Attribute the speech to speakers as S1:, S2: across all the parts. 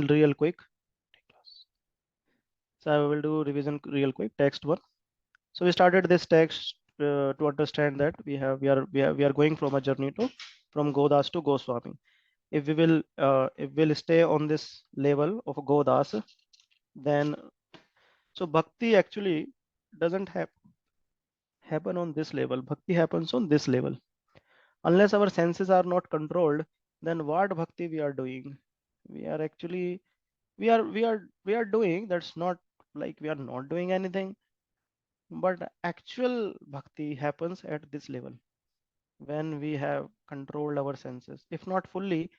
S1: real quick. So I will do revision real quick. Text one. So we started this text to understand that we are going from a journey to from Godas to Goswami. If we'll stay on this level of Godas, then so bhakti actually doesn't happen on this level. Bhakti happens on this level. Unless our senses are not controlled, then what bhakti we are doing? We are actually we are doing, that's not like we are not doing anything, but actual bhakti happens at this level when we have controlled our senses, if not fully,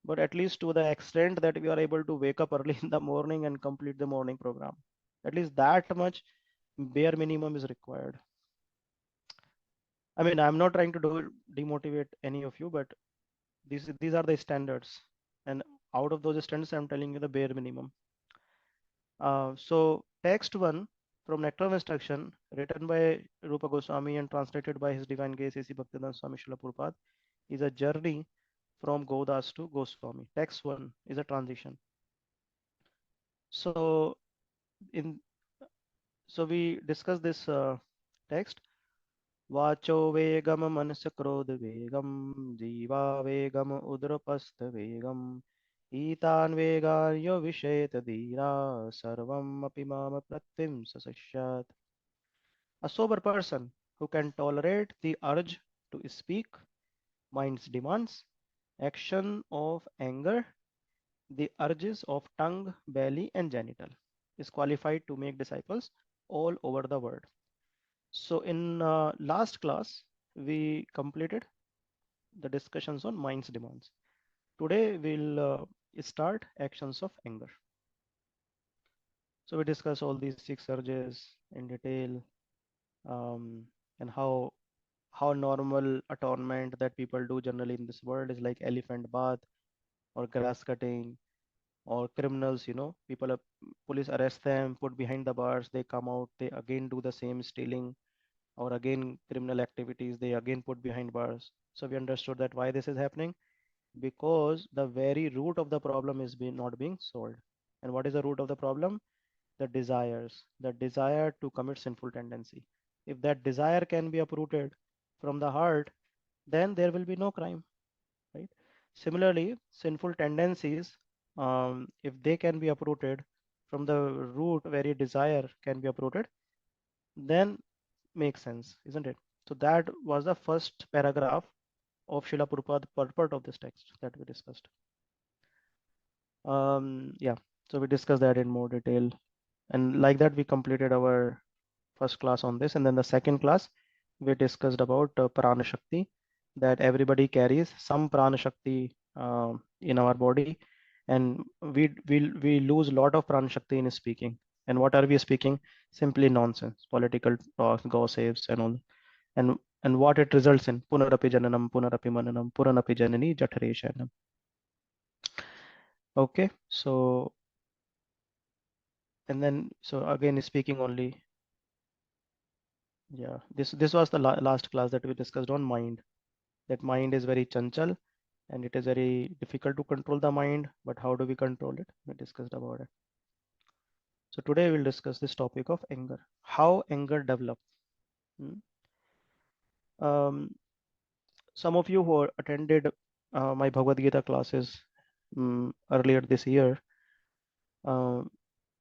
S1: but at least to the extent that we are able to wake up early in the morning and complete the morning program. At least that much bare minimum is required. I mean, I'm not trying to demotivate any of you, but these are the standards, and out of those standards I'm telling you the bare minimum. So text one from Nectar of Instruction, written by Rupa Goswami and translated by His Divine Grace A.C. Bhaktivedanta Swami Srila Prabhupada, is a journey from Godas to Goswami. Text one is a transition. So in so we discuss this text. Vacho vegam manasa krodha vegam jiva vegam udrapastha vegam etan vegaryo visheta dhira sarvam api mama pratvim sasashyat. A sober person who can tolerate the urge to speak, mind's demands, action of anger, the urges of tongue, belly, and genital, is qualified to make disciples all over the world. So in last class, we completed the discussions on mind's demands. Today we'll start actions of anger. So we discuss all these 6 urges in detail, and how normal atonement that people do generally in this world is like elephant bath or grass cutting, or criminals, people police arrest them, put behind the bars, they come out, they again do the same stealing or again criminal activities, they again put behind bars. So we understood that why this is happening, because the very root of the problem is not being solved. And what is the root of the problem? The desires, the desire to commit sinful tendency. If that desire can be uprooted from the heart, then there will be no crime, right? Similarly, sinful tendencies, if they can be uprooted from the root, very desire can be uprooted, then makes sense, isn't it? So that was the first paragraph of Srila Prabhupada purport of this text that we discussed. Yeah, so we discussed that in more detail, and like that we completed our first class on this, and then the second class we discussed about prana shakti, that everybody carries some prana shakti in our body, and we lose a lot of prana shakti in speaking. And what are we speaking? Simply nonsense, political talks, gossips, and all. And what it results in: punarapi jananam, punarapi mananam, puranapi janani jathare shanam. Okay, so and then so again speaking only. Yeah, this was the last class that we discussed on mind. That mind is very chanchal and it is very difficult to control the mind, but how do we control it? We discussed about it. So today we'll discuss this topic of anger, how anger develops. Some of you who attended my Bhagavad Gita classes earlier this year, uh,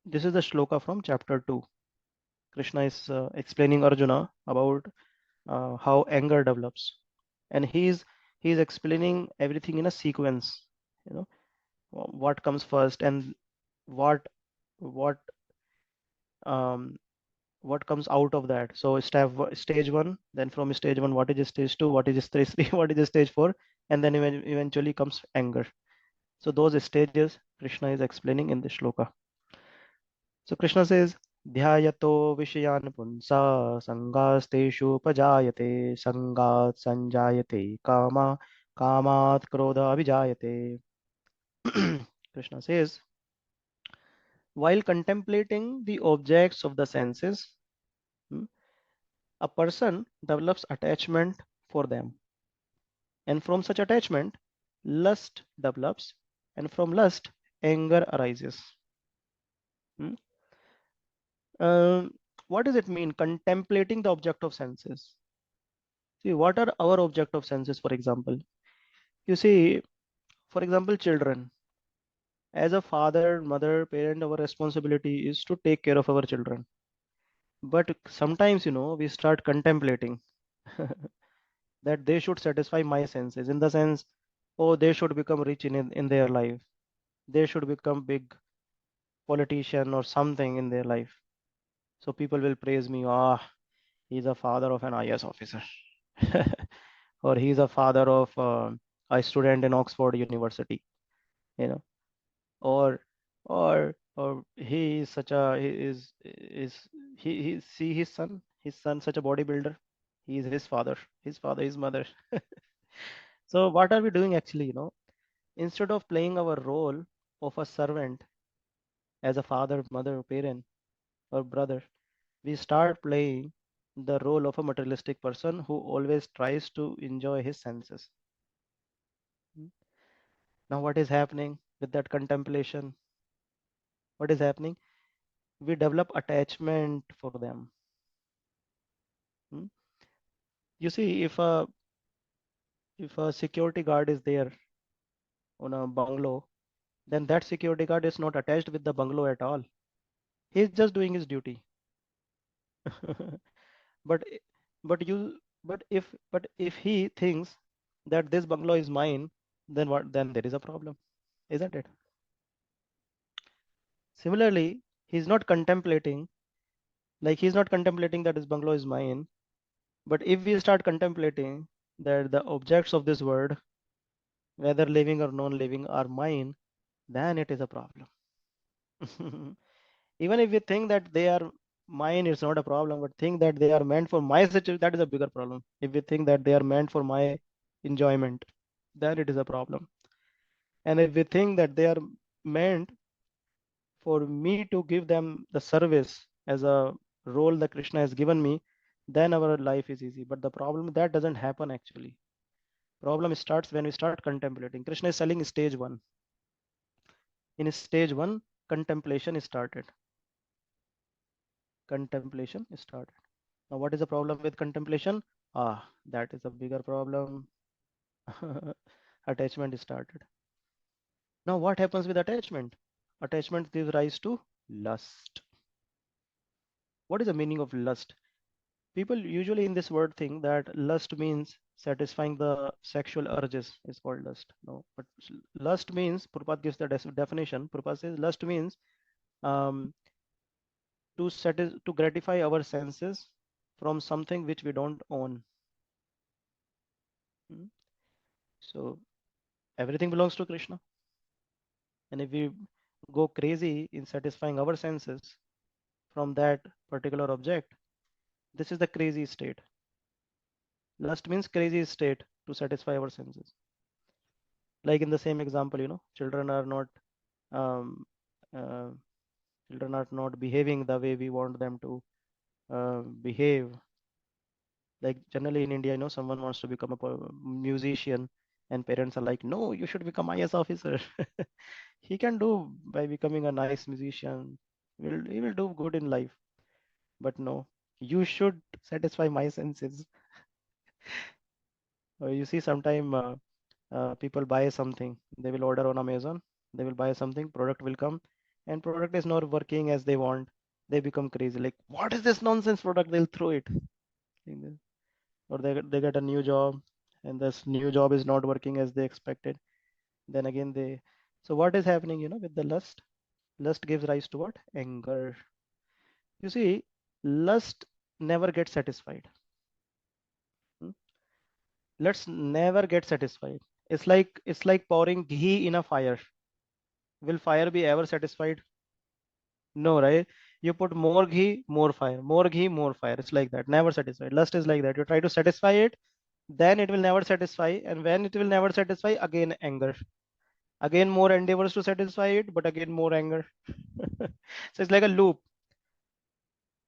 S1: this is the shloka from chapter 2. Krishna is explaining Arjuna about how anger develops, and he's explaining everything in a sequence. You know what comes first and what what um, what comes out of that. So stage one, then from stage one, what is stage two, what is stage three, what is stage four, and then eventually comes anger. So those stages Krishna is explaining in the shloka. So Krishna says, Dhyayato Vishayan Punsa Sangasteshu Pajayate Sangat Sanjayate Kama Kamat Krodha Abhijayate. Krishna says, while contemplating the objects of the senses, hmm, a person develops attachment for them. And from such attachment, lust develops. And from lust, anger arises. Hmm? Um, what does it mean? Contemplating the object of senses. See, what are our object of senses, for example? You see, for example, children. As a father, mother, parent, our responsibility is to take care of our children. But sometimes, we start contemplating that they should satisfy my senses in the sense, oh, they should become rich in their life. They should become big politician or something in their life. So people will praise me, ah, he's a father of an IS officer. Or he's a father of a student in Oxford University, you know, or or he is such a he see his son such a bodybuilder. He is his father, his mother. So what are we doing actually, instead of playing our role of a servant as a father, mother, parent, or brother, we start playing the role of a materialistic person who always tries to enjoy his senses. Mm. Now, what is happening with that contemplation? What is happening? We develop attachment for them. Mm. You see, if a security guard is there on a bungalow, then that security guard is not attached with the bungalow at all. He's just doing his duty. But i- but you but if he thinks that this bungalow is mine, then what? Then there is a problem, isn't it? Similarly, he's not contemplating that his bungalow is mine. But if we start contemplating that the objects of this world, whether living or non-living, are mine, then it is a problem. Even if we think that they are mine, it's not a problem. But think that they are meant for my situation, that is a bigger problem. If we think that they are meant for my enjoyment, then it is a problem. And if we think that they are meant for me to give them the service as a role that Krishna has given me, then our life is easy. But the problem that doesn't happen actually. Problem starts when we start contemplating. Krishna is selling stage one. In stage one, contemplation is started. Contemplation is started. Now, what is the problem with contemplation? Ah, that is a bigger problem. Attachment is started. Now, what happens with attachment? Attachment gives rise to lust. What is the meaning of lust? People usually in this word think that lust means satisfying the sexual urges is called lust. No, but lust means, Prabhupada gives the definition. Prabhupada says lust means um, to gratify our senses from something which we don't own. Hmm? So everything belongs to Krishna. And if we go crazy in satisfying our senses from that particular object, this is the crazy state. Lust means crazy state to satisfy our senses. Like in the same example, um, uh, children are not behaving the way we want them to behave. Like generally in India, someone wants to become a musician, and parents are like, no, you should become IS officer. He can do by becoming a nice musician. He will do good in life. But no, you should satisfy my senses. You see, sometime people buy something, they will order on Amazon, they will buy something, product will come, and product is not working as they want. They become crazy. Like, what is this nonsense product? They'll throw it. Like this. Or they get a new job, and this new job is not working as they expected. Then again they. So what is happening? With the lust. Lust gives rise to what? Anger. You see, lust never gets satisfied. Hmm? Let's never get satisfied. It's like pouring ghee in a fire. Will fire be ever satisfied? No, right? You put more ghee, more ghee, more fire. It's like that, never satisfied. Lust is like that. You try to satisfy it, then it will never satisfy, and when it will never satisfy, again anger. Again more endeavors to satisfy it, but again more anger. So it's like a loop.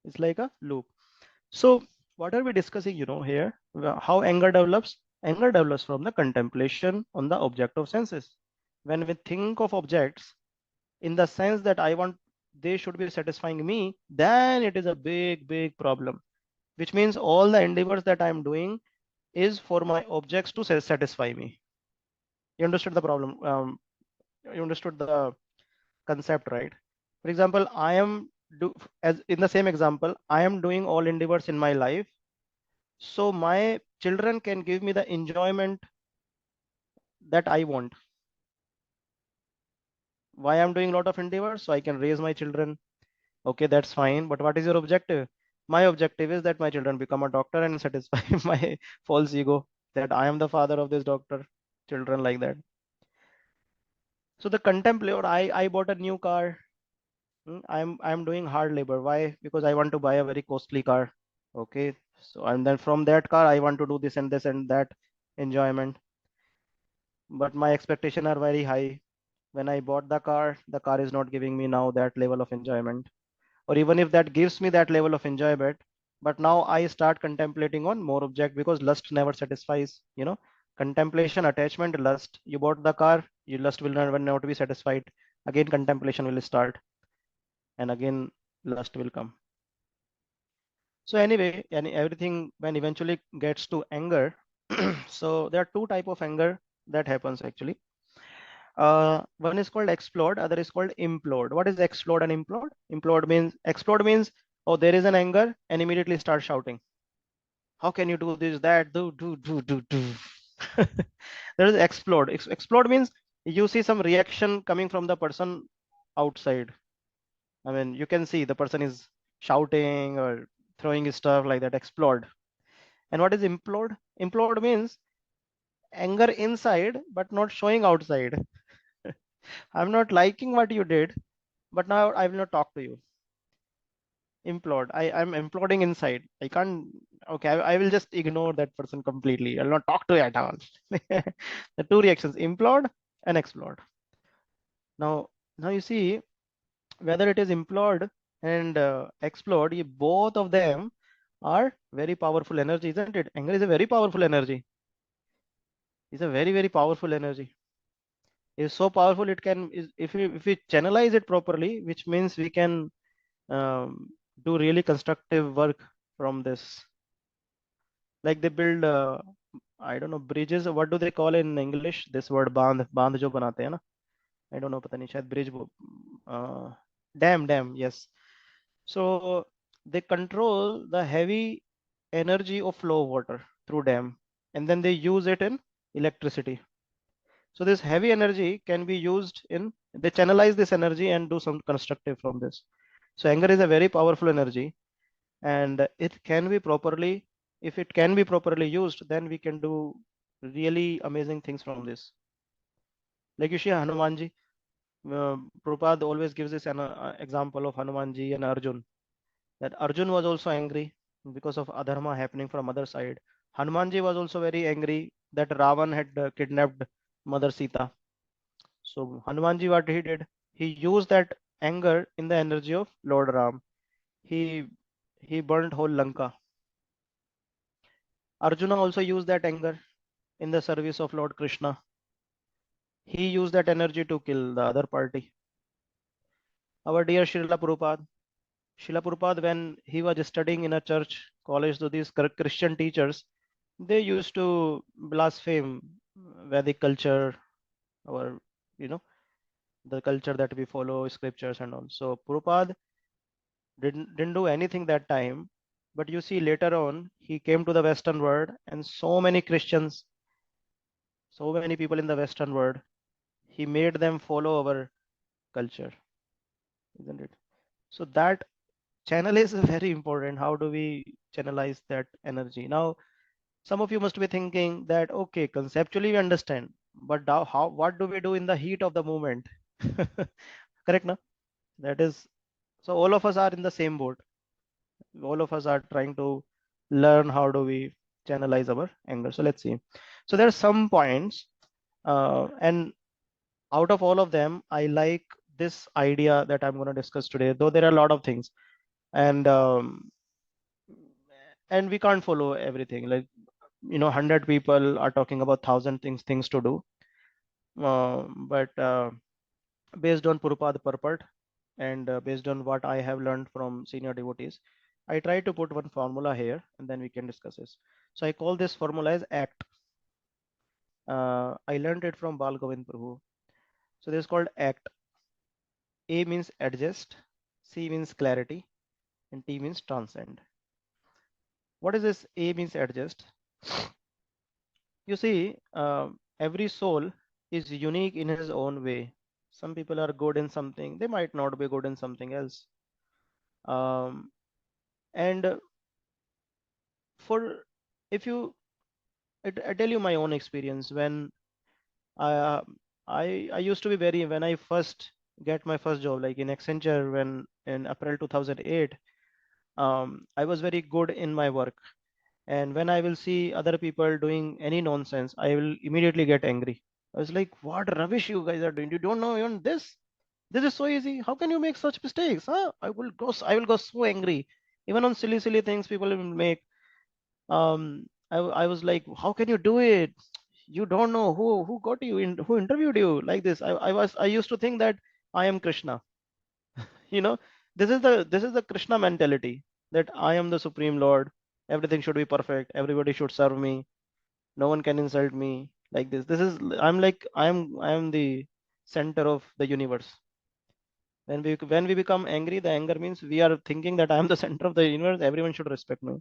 S1: It's like a loop. So what are we discussing, here? How anger develops? Anger develops from the contemplation on the object of senses. When we think of objects, in the sense that I want they should be satisfying me, then it is a big problem. Which means all the endeavors that I'm doing is for my objects to satisfy me. You understood the problem? You understood the concept, right? For example, I am do as in the same example, I am doing all endeavors in my life, so my children can give me the enjoyment that I want. Why I'm doing a lot of endeavors? So I can raise my children. Okay, that's fine. But what is your objective? My objective is that my children become a doctor and satisfy my false ego that I am the father of this doctor. Children like that. So the contemplate, I bought a new car. I'm doing hard labor. Why? Because I want to buy a very costly car. Okay. So and then from that car, I want to do this and that enjoyment. But my expectation are very high. When I bought the car is not giving me now that level of enjoyment. Or even if that gives me that level of enjoyment, but now I start contemplating on more object because lust never satisfies, contemplation, attachment, lust. You bought the car, your lust will never not be satisfied. Again, contemplation will start, and again, lust will come. So anyway, and everything when eventually gets to anger, so there are two type of anger that happens actually. One is called explode, other is called implode. What is explode and implode? Explode means, oh, there is an anger and immediately start shouting. How can you do this, that, do. There is explode. Explode means you see some reaction coming from the person outside. I mean, you can see the person is shouting or throwing his stuff like that. Explode. And what is implode? Implode means anger inside but not showing outside. I'm not liking what you did, but now I will not talk to you. Implode. I'm imploding inside. I can't. Okay, I will just ignore that person completely. I'll not talk to you at all. The two reactions: implode and explode. Now you see whether it is implode and explode. Both of them are very powerful energy, isn't it? Anger is a very powerful energy. It's a very powerful energy. It's so powerful it can is if we channelize it properly, which means we can um, do really constructive work from this. Like they build, I don't know, bridges. What do they call in English? This word बांध जो बनाते हैं ना? I don't know, पता नहीं शायद bridge dam, yes. So they control the heavy energy of flow of water through dam, and then they use it in electricity. So this heavy energy can be used in, they channelize this energy and do some constructive from this. So anger is a very powerful energy, and it can be properly, if it can be properly used, then we can do really amazing things from this. Like you see Hanumanji, Prabhupada always gives this an example of Hanumanji and Arjun, that Arjun was also angry because of adharma happening from other side. Hanumanji was also very angry that Ravan had kidnapped Mother Sita. So Hanumanji, what he did, he used that anger in the energy of Lord Ram. He he burned whole Lanka. Arjuna also used that anger in the service of Lord Krishna. He used that energy to kill the other party. Our dear Srila Prabhupada, when he was studying in a church college to these Christian teachers, they used to blaspheme Vedic culture, our, you know, the culture that we follow, scriptures and all. So Prabhupada didn't do anything that time, but you see later on he came to the Western world, and so many Christians, so many people in the Western world, he made them follow our culture, isn't it? So that channel is very important. How do we channelize that energy? Now, some of you must be thinking that, okay, conceptually we understand, but how what do we do in the heat of the moment? Correct, no? That is, so all of us are in the same boat. All of us are trying to learn how do we channelize our anger. So let's see. So there are some points, and out of all of them, I like this idea that I'm going to discuss today, though there are a lot of things, and we can't follow everything. Like, 100 people are talking about 1,000 things to do, but based on Purupad purport and based on what I have learned from senior devotees, I try to put one formula here and then we can discuss this. So I call this formula as ACT. I learned it from Bal Govind Prabhu. So this is called ACT. A means adjust, C means clarity, and T means transcend. What is this? A means adjust. You see, every soul is unique in his own way. Some people are good in something, they might not be good in something else. Um, and for if you, I tell you my own experience when I, uh, I used to be very when I first get my first job like in Accenture when in April 2008, I was very good in my work. And when I will see other people doing any nonsense, I will immediately get angry. I was like, what rubbish you guys are doing? You don't know even this. This is so easy. How can you make such mistakes? Huh? I will go so angry. Even on silly things people will make. I was like, how can you do it? You don't know who got you in, who interviewed you like this. I used to think that I am Krishna. You know, this is the Krishna mentality that I am the Supreme Lord. Everything should be perfect. Everybody should serve me. No one can insult me like this. I'm like I am the center of the universe. When we become angry, the anger means we are thinking that I am the center of the universe. Everyone should respect me.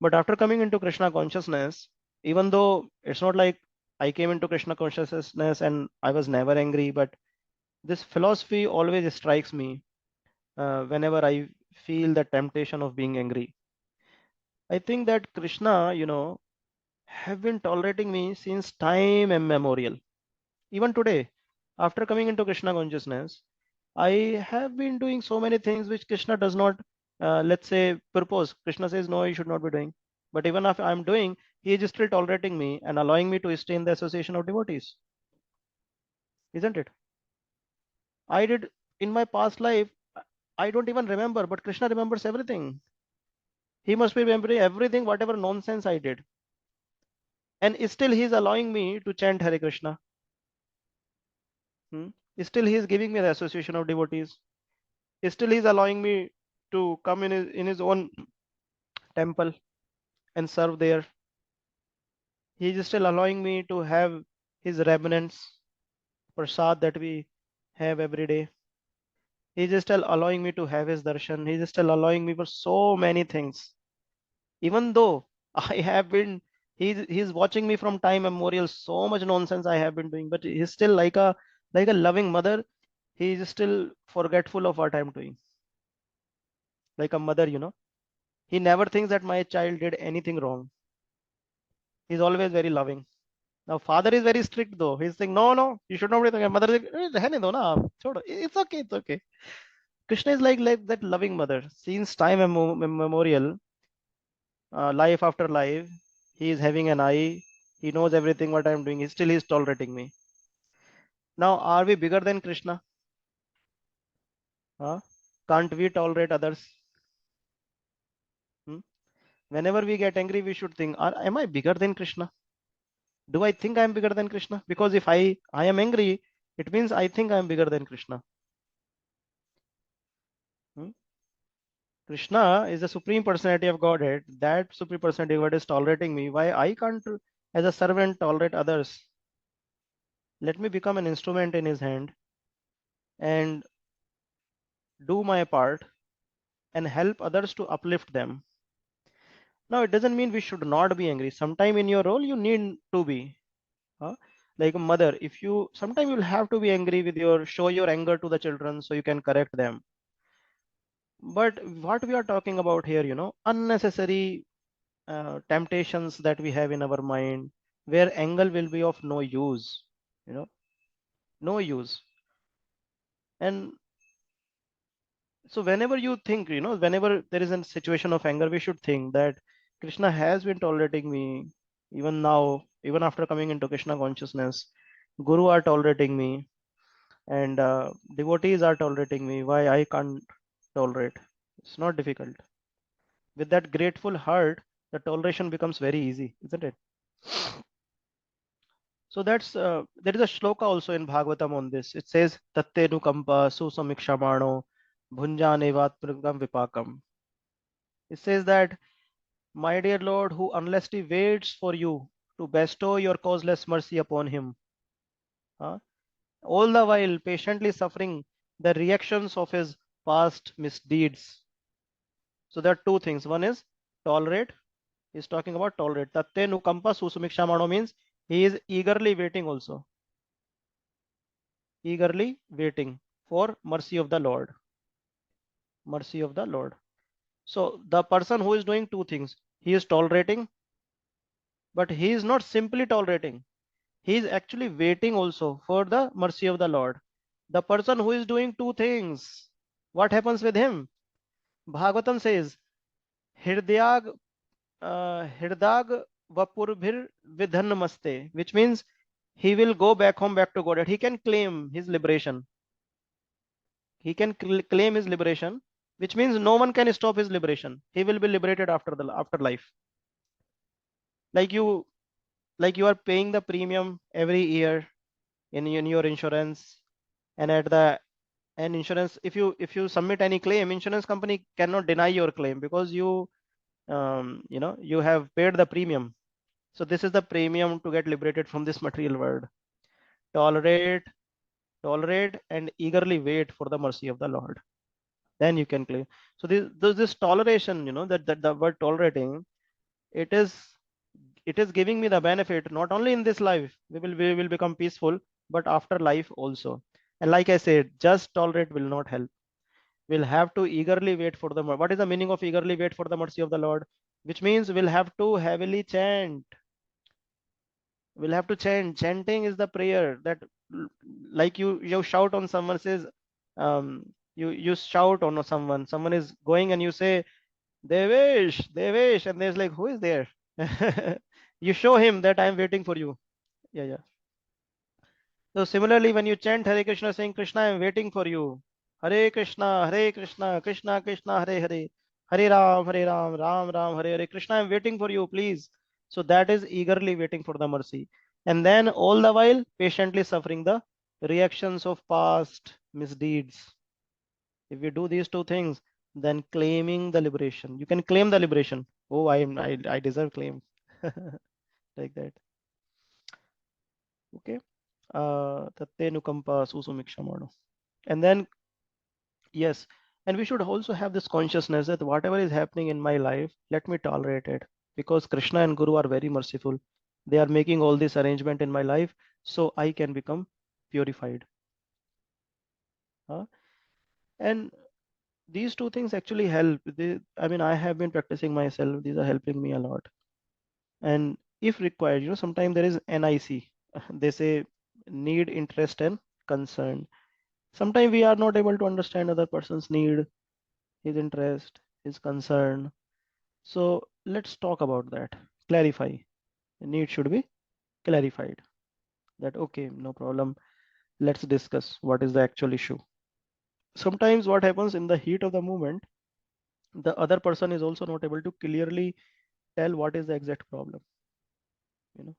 S1: But after coming into Krishna consciousness, even though it's not like I came into Krishna consciousness and I was never angry, but this philosophy always strikes me whenever I feel the temptation of being angry. I think that Krishna, have been tolerating me since time immemorial. Even today, after coming into Krishna consciousness, I have been doing so many things which Krishna does not, let's say, propose. Krishna says, no, you should not be doing. But even if I'm doing, he is still tolerating me and allowing me to stay in the association of devotees, isn't it? I did in my past life, I don't even remember, but Krishna remembers everything. He must be remembering everything, whatever nonsense I did. And still he is allowing me to chant Hare Krishna. Hmm? Still he is giving me the association of devotees. Still he is allowing me to come in his own temple and serve there. He is still allowing me to have his remnants, prasad that we have every day. He is still allowing me to have his darshan. He is still allowing me for so many things. Even though I have been, he's watching me from time immemorial. So much nonsense I have been doing, but he's still like a loving mother. He is still forgetful of what I'm doing, like a mother. He never thinks that my child did anything wrong. He's always very loving. Now, father is very strict though. He's saying, no, no, you should not be doing it. Mother is like, "रहने दो ना आप, छोड़ो. It's okay, it's okay." Krishna is like that loving mother. Since time immemorial, life after life, he is having an eye. He knows everything what I'm doing. He still is tolerating me. Now, are we bigger than Krishna? Huh? Can't we tolerate others? Hmm? Whenever we get angry, we should think, am I bigger than Krishna? Do I think I'm bigger than Krishna? Because if I am angry, it means I think I'm bigger than Krishna. Hmm? Krishna is the supreme personality of Godhead. That supreme personality of God is tolerating me. Why I can't, as a servant, tolerate others? Let me become an instrument in His hand and do my part and help others to uplift them. Now, it doesn't mean we should not be angry. Sometime in your role, you need to be. Huh? Like a mother, if you sometime you'll have to be angry with show your anger to the children so you can correct them. But what we are talking about here, unnecessary temptations that we have in our mind, where anger will be of no use, you know, no use. And so whenever you think, whenever there is a situation of anger, we should think that Krishna has been tolerating me even now, even after coming into Krishna consciousness. Guru are tolerating me, and devotees are tolerating me. Why I can't tolerate? It's not difficult. With that grateful heart, the toleration becomes very easy, isn't it? So that's there is a shloka also in Bhagavatam on this. It says tatte nukampa susamikshamano bhunjanevat pragam vipakam. It says that, my dear Lord, who unlessly waits for you to bestow your causeless mercy upon him, huh, all the while patiently suffering the reactions of his past misdeeds. So there are two things. One is tolerate. He's talking about tolerate. Tatte nukampa susamikshamano means he is eagerly waiting also. Eagerly waiting for mercy of the Lord. Mercy of the Lord. So the person who is doing two things, he is tolerating, but he is not simply tolerating. He is actually waiting also for the mercy of the Lord. The person who is doing two things, what happens with him? Bhagavatam says, Hirdyag Hirdag Vapurbhir Vidhanamaste, which means he will go back home, back to God, and he can claim his liberation. He can claim his liberation, which means no one can stop his liberation. He will be liberated after the afterlife. Like you are paying the premium every year in your insurance, and at the and insurance, if you submit any claim, insurance company cannot deny your claim because you have paid the premium. So this is the premium to get liberated from this material world. Tolerate, tolerate, and eagerly wait for the mercy of the Lord. Then you can claim. So this toleration, that the word tolerating, it is it is giving me the benefit not only in this life, we will become peaceful, but after life also. And like I said, just tolerate will not help. We'll have to eagerly wait for the what is the meaning of eagerly wait for the mercy of the Lord? Which means we'll have to heavily chant. We'll have to chant. Chanting is the prayer that, like you shout on someone, says, you shout on someone. Someone is going and you say, Devesh, Devesh, and there's like, who is there? You show him that I'm waiting for you. Yeah, yeah. So similarly, when you chant Hare Krishna, saying, Krishna, I'm waiting for you. Hare Krishna, Krishna Krishna, Hare Hare, Hare Ram, Ram Ram, Hare Hare. Krishna, I'm waiting for you, please. So that is eagerly waiting for the mercy. And then all the while, patiently suffering the reactions of past misdeeds. If we do these two things, then claiming the liberation. You can claim the liberation. Oh, I deserve claim. Like that. Okay. Tatte nukampa susumikshamano. And then, yes, and we should also have this consciousness that whatever is happening in my life, let me tolerate it, because Krishna and Guru are very merciful. They are making all this arrangement in my life so I can become purified. And these two things actually help. I mean, I have been practicing myself. These are helping me a lot. And if required, sometimes there is NIC. They say need, interest, and concern. Sometimes we are not able to understand other person's need, his interest, his concern. So let's talk about that. Clarify. The need should be clarified. That okay, no problem. Let's discuss what is the actual issue. Sometimes what happens in the heat of the moment, the other person is also not able to clearly tell what is the exact problem. You know.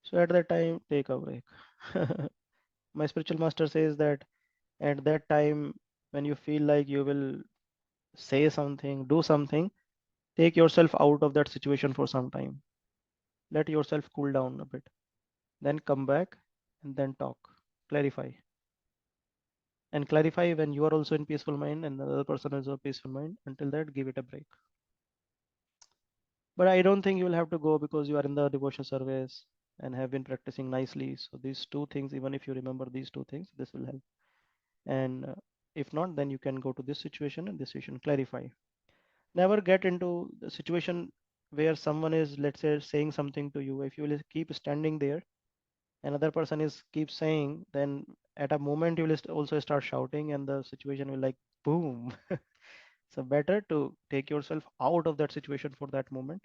S1: So at that time, take a break. My spiritual master says that at that time, when you feel like you will say something, do something, take yourself out of that situation for some time. Let yourself cool down a bit. Then come back and then talk. Clarify. And clarify when you are also in peaceful mind and the other person is a peaceful mind. Until that, give it a break. But I don't think you will have to go because you are in the devotion service and have been practicing nicely. So these two things, even if you remember these two things, this will help. And if not, then you can go to this situation and this situation. Clarify. Never get into the situation where someone is, let's say, saying something to you. If you will keep standing there, another person is keeps saying, then at a moment you will also start shouting and the situation will like boom. So better to take yourself out of that situation for that moment.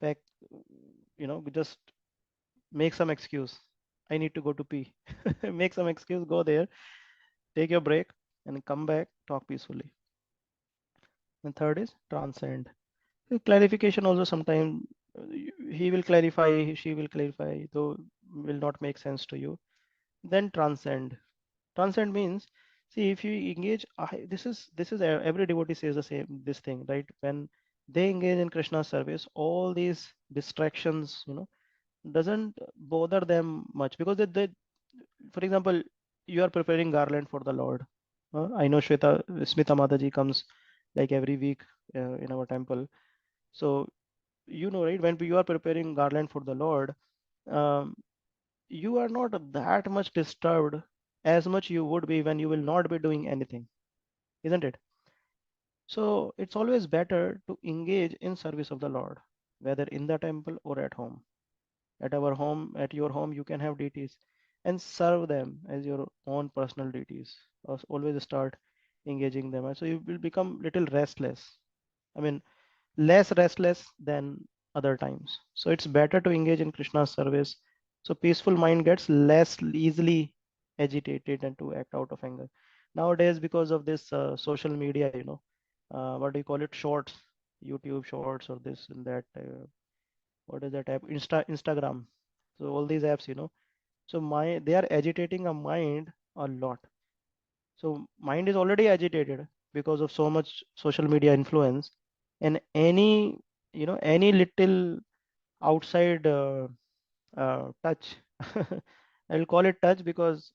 S1: Back, just make some excuse. I need to go to pee. Make some excuse, go there, take your break, and come back, talk peacefully. And third is transcend. Clarification also sometimes he will clarify, she will clarify, though will not make sense to you. Then transcend. Transcend means, see, if you engage, this is every devotee says the same this thing, right? When they engage in Krishna's service, all these distractions, doesn't bother them much because they for example, you are preparing garland for the Lord. I know Smita Mataji comes like every week in our temple. So right, when you are preparing garland for the Lord, um, you are not that much disturbed as much you would be when you will not be doing anything, isn't it? So it's always better to engage in service of the Lord, whether in the temple or at home. At your home, you can have deities and serve them as your own personal deities. Always start engaging them. And so you will become little restless. I mean, less restless than other times. So it's better to engage in Krishna's service. So peaceful mind gets less easily agitated and to act out of anger. Nowadays, because of this social media, what do you call it? Shorts, YouTube shorts or this and that. What is that app? Instagram. So all these apps, so they are agitating a mind a lot. So mind is already agitated because of so much social media influence, and any little outside touch, I'll call it touch because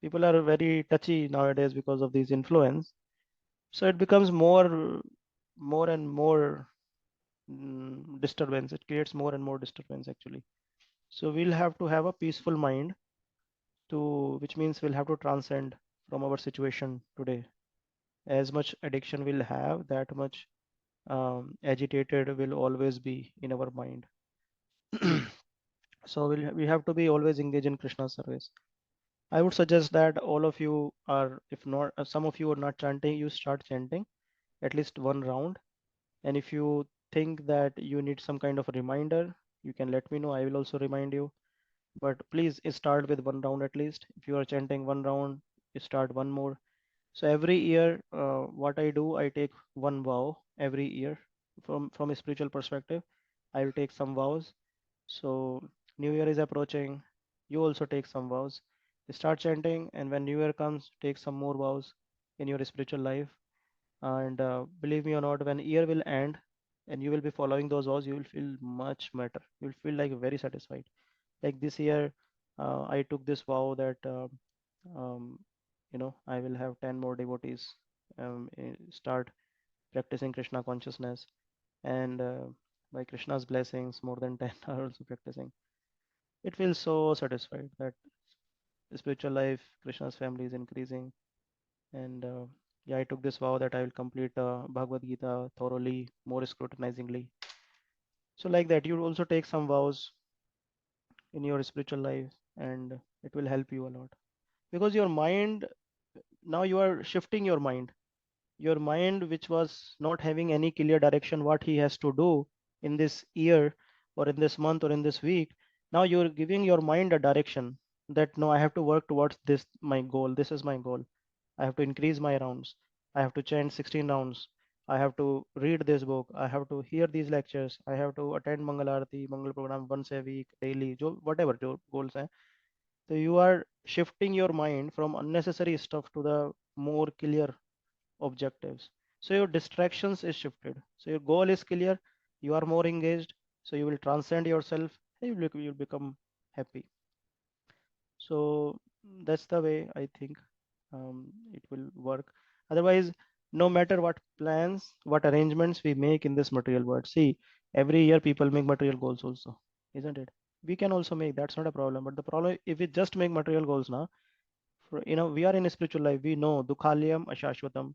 S1: people are very touchy nowadays because of these influence. So it becomes more and more disturbance. It creates more and more disturbance actually. So we'll have to have a peaceful mind which means we'll have to transcend from our situation today. As much addiction we'll have, that much agitated will always be in our mind. So we have to be always engaged in Krishna's service. I would suggest that all of you are, if not, some of you are not chanting, you start chanting at least one round. And if you think that you need some kind of a reminder, you can let me know. I will also remind you. But please start with one round at least. If you are chanting one round, you start one more. So every year, what I do, I take one vow every year from a spiritual perspective. I will take some vows. So New Year is approaching. You also take some vows. Start chanting, and when New Year comes, take some more vows in your spiritual life. And believe me or not, when year will end, and you will be following those vows, you will feel much better. You will feel like very satisfied. Like this year, I took this vow that um, I will have 10 more devotees, start practicing Krishna consciousness, and by Krishna's blessings, more than 10 are also practicing. It feels so satisfied that the spiritual life, Krishna's family is increasing. And yeah, I took this vow that I will complete Bhagavad Gita thoroughly, more scrutinizingly. So like that, you also take some vows in your spiritual life, and it will help you a lot because your mind, now you are shifting your mind which was not having any clear direction what he has to do in this year or in this month or in this week. Now you're giving your mind a direction that no, I have to work towards this, my goal, this is my goal. I have to increase my rounds. I have to chant 16 rounds. I have to read this book. I have to hear these lectures. I have to attend Mangal Aarti, Mangal program once a week, daily, whatever your goals are. So you are shifting your mind from unnecessary stuff to the more clear objectives. So your distractions is shifted. So your goal is clear. You are more engaged. So you will transcend yourself. And you'll become happy. So that's the way I think it will work. Otherwise, no matter what plans, what arrangements we make in this material world, see, every year people make material goals also, isn't it? We can also make, that's not a problem. But the problem, if we just make material goals now, we are in a spiritual life, we know Dukhalayam Ashashvatam.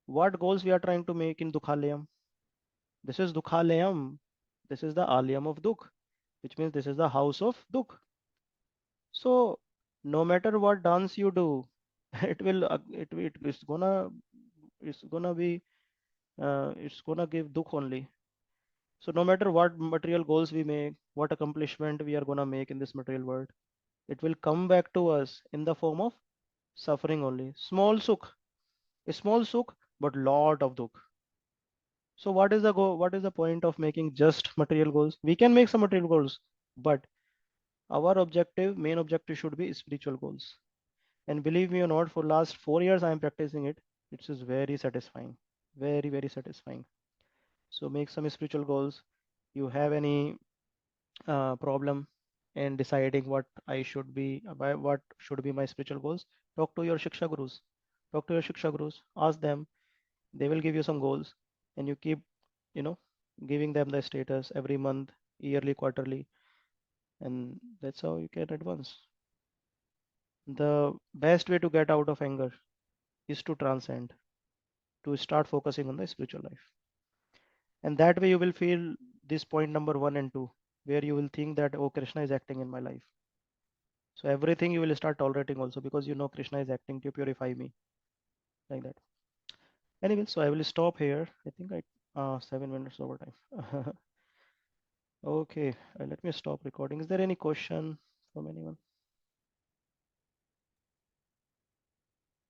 S1: What goals we are trying to make in Dukhalayam? This is Dukhalayam. This is the Alayam of Dukh, which means this is the house of Dukh. So no matter what dance you do, it's gonna be it's gonna give dukh only. So no matter what material goals we make, what accomplishment we are gonna make in this material world, it will come back to us in the form of suffering only. Small sukh, a small sukh, but lot of dukh. So what is the goal? What is the point of making just material goals? We can make some material goals, but our objective, main objective should be spiritual goals. And believe me or not, for last 4 years I am practicing it. It is very satisfying, very very satisfying. So make some spiritual goals. You have any problem in deciding what I should be, what should be my spiritual goals? Talk to your shiksha gurus. Talk to your shiksha gurus. Ask them. They will give you some goals, and you keep, you know, giving them the status every month, yearly, quarterly, and that's how you can advance. The best way to get out of anger is to transcend, to start focusing on the spiritual life. And that way you will feel this point number one and two, where you will think that, oh, Krishna is acting in my life. So everything you will start tolerating also, because you know Krishna is acting to purify me, like that. Anyway, so I will stop here. I think I 7 minutes over time. Okay, let me stop recording. Is there any question from anyone?